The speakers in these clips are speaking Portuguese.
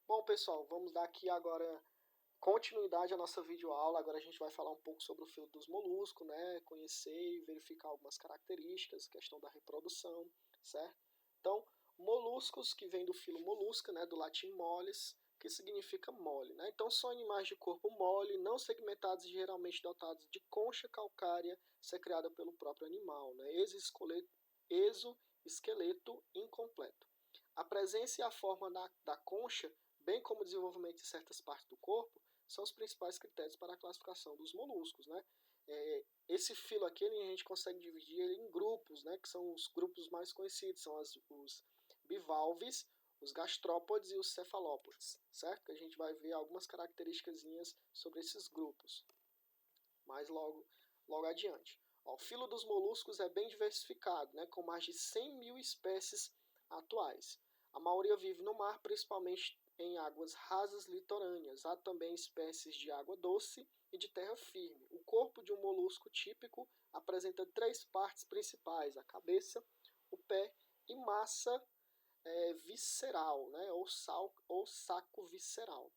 Bom, pessoal, vamos dar aqui agora continuidade à nossa videoaula. Agora a gente vai falar um pouco sobre o filo dos moluscos, né? Conhecer e verificar algumas características, questão da reprodução, certo? Então, moluscos, que vem do filo molusca, né? Do latim mollis, que significa mole, né? Então, são animais de corpo mole, não segmentados e geralmente dotados de concha calcária secretada pelo próprio animal, né? Exoesqueleto incompleto. A presença e a forma da concha, bem como o desenvolvimento de certas partes do corpo, são os principais critérios para a classificação dos moluscos, né? Esse filo aqui a gente consegue dividir ele em grupos, né? Que são os grupos mais conhecidos, são os bivalves, os gastrópodes e os cefalópodes, certo? Que a gente vai ver algumas características sobre esses grupos, mas logo adiante. O filo dos moluscos é bem diversificado, né? Com mais de 100 mil espécies atuais. A maioria vive no mar, principalmente em águas rasas litorâneas. Há também espécies de água doce e de terra firme. O corpo de um molusco típico apresenta três partes principais: a cabeça, o pé e massa visceral, né? ou saco visceral.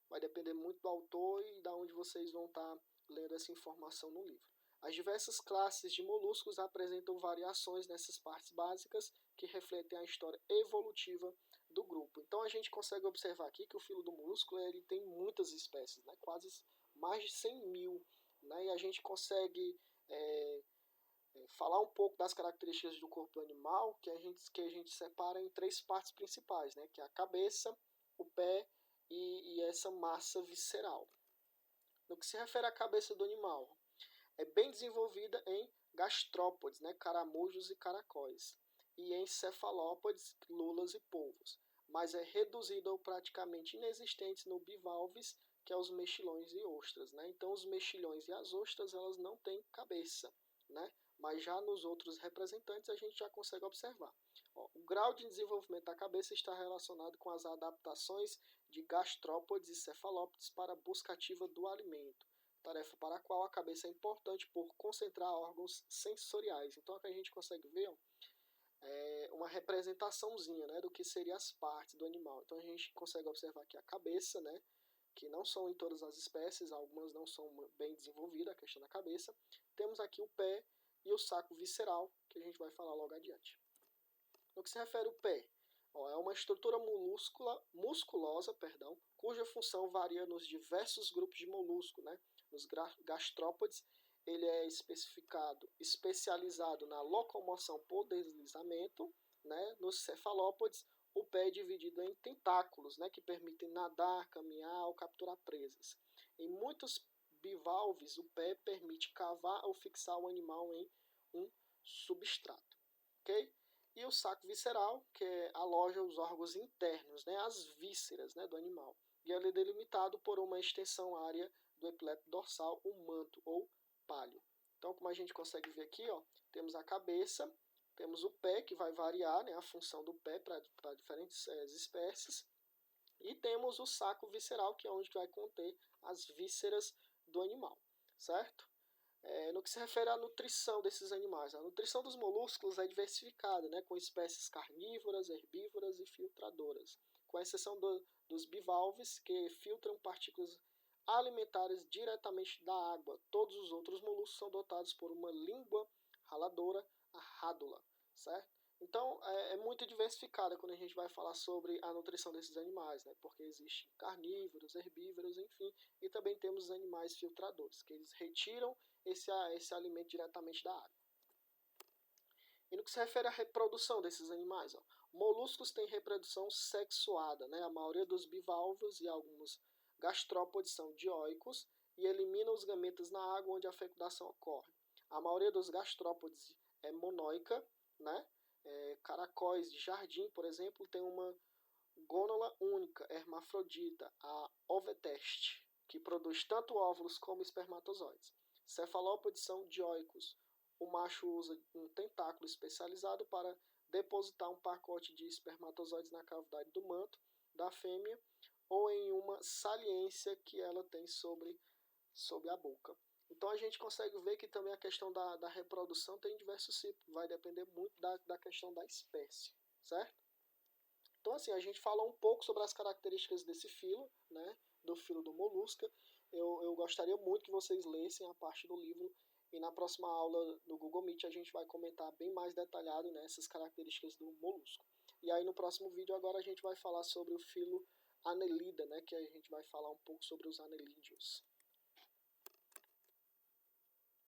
Vai depender muito do autor e da onde vocês vão estar lendo essa informação no livro. As diversas classes de moluscos apresentam variações nessas partes básicas que refletem a história evolutiva do grupo. Então a gente consegue observar aqui que o filo do molusco ele tem muitas espécies, né? Quase mais de 100 mil. Né? E a gente consegue falar um pouco das características do corpo animal que a gente separa em três partes principais, né? Que é a cabeça, o pé e essa massa visceral. No que se refere à cabeça do animal, é bem desenvolvida em gastrópodes, né, caramujos e caracóis, e em cefalópodes, lulas e polvos, mas é reduzida ou praticamente inexistente no bivalves, que é os mexilhões e ostras. Né? Então, os mexilhões e as ostras elas não têm cabeça, né? Mas já nos outros representantes a gente já consegue observar. O grau de desenvolvimento da cabeça está relacionado com as adaptações de gastrópodes e cefalópodes para a busca ativa do alimento, tarefa para a qual a cabeça é importante por concentrar órgãos sensoriais. Então aqui a gente consegue ver uma representaçãozinha, né, do que seriam as partes do animal. Então a gente consegue observar aqui a cabeça, né, que não são em todas as espécies, algumas não são bem desenvolvidas, a questão da cabeça. Temos aqui o pé e o saco visceral, que a gente vai falar logo adiante. No que se refere ao pé, é uma estrutura musculosa, cuja função varia nos diversos grupos de molusco. Né? Nos gastrópodes, ele é especializado na locomoção por deslizamento. Né? Nos cefalópodes, o pé é dividido em tentáculos, né? Que permitem nadar, caminhar ou capturar presas. Em muitos bivalves, o pé permite cavar ou fixar o animal em um substrato. Okay? E o saco visceral, que aloja os órgãos internos, né, as vísceras, né, do animal. E ele é delimitado por uma extensão área do epíteto dorsal, o manto ou pálio. Então, como a gente consegue ver aqui, temos a cabeça, temos o pé, que vai variar, né, a função do pé para diferentes espécies, e temos o saco visceral, que é onde vai conter as vísceras do animal, certo? No que se refere à nutrição desses animais, a nutrição dos moluscos é diversificada, né, com espécies carnívoras, herbívoras e filtradoras, com exceção dos bivalves, que filtram partículas alimentares diretamente da água. Todos os outros moluscos são dotados por uma língua raladora, a rádula, certo? Então, é muito diversificada quando a gente vai falar sobre a nutrição desses animais, né? Porque existem carnívoros, herbívoros, enfim, e também temos os animais filtradores, que eles retiram esse alimento diretamente da água. E no que se refere à reprodução desses animais, moluscos têm reprodução sexuada. Né? A maioria dos bivalvos e alguns gastrópodes são dioicos e eliminam os gametas na água onde a fecundação ocorre. A maioria dos gastrópodes é monoica, né? Caracóis de jardim, por exemplo, tem uma gônula única, hermafrodita, a oveteste, que produz tanto óvulos como espermatozoides. Cefalópodes são dioicos. O macho usa um tentáculo especializado para depositar um pacote de espermatozoides na cavidade do manto da fêmea ou em uma saliência que ela tem sobre a boca. Então a gente consegue ver que também a questão da reprodução tem diversos tipos, vai depender muito da questão da espécie, certo? Então, assim, a gente falou um pouco sobre as características desse filo, né, do filo do Molusca. Eu gostaria muito que vocês lessem a parte do livro e na próxima aula no Google Meet a gente vai comentar bem mais detalhado, né, essas características do molusco. E aí no próximo vídeo agora a gente vai falar sobre o filo Annelida, né, que a gente vai falar um pouco sobre os anelídeos.